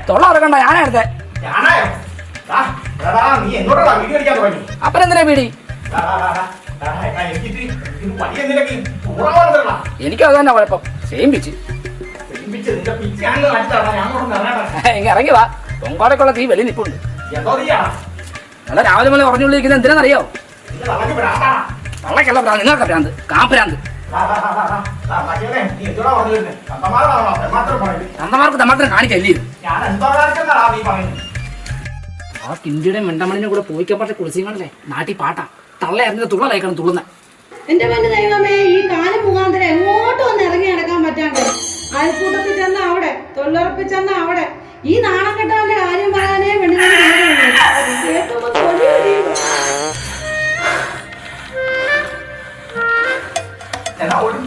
തൊള്ള ഇറക്കണ്ട, ഞാനാ എടുത്തേ. അപ്പനെന്തിനാ പീടി? എനിക്കും അത് തന്നെ കുഴപ്പം. Same pitch. ഇങ്ങ ഇറങ്ങി വാ, പൊങ്കാടക്കുള്ള തീ വെളി നിപ്പുണ്ട്. നല്ല രാവിലെ മുതൽ ഉറഞ്ഞുള്ളിരിക്കുന്നത് എന്തിനാണെന്നറിയോ? തള്ളക്കല്ല ഭ്രാന്ത്, നിങ്ങൾക്ക് ഭ്രാന്ത്, കാഭ്രാന്ത്. തന്തമാർക്ക് തമാത്രം കാണിക്കല്ലേ? ആ കിണ്ടിയുടെ മെണ്ടമണിനെ കൂടെ പോയിക്കപ്പെട്ട കുളിസിങ്ങളല്ലേ നാട്ടിൽ പാട്ടാ. തള്ള അതിന്റെ തുള്ളലായിക്കണം തുള്ളുന്ന. എന്റെ പൊന്നു ദൈവമേ, ഈ കാലം മുഖാന്തരം എങ്ങോട്ടും ഒന്ന് ഇറങ്ങി നടക്കാൻ പറ്റാണ്ട് അയൽക്കൂട്ടത്തിൽ ചെന്ന അവിടെ, തൊഴിലുറപ്പിച്ചെന്ന അവിടെ, ഈ നാണം കെട്ടവന്റെ കാര്യം പറയാനേ വേണ്ടി ഒരു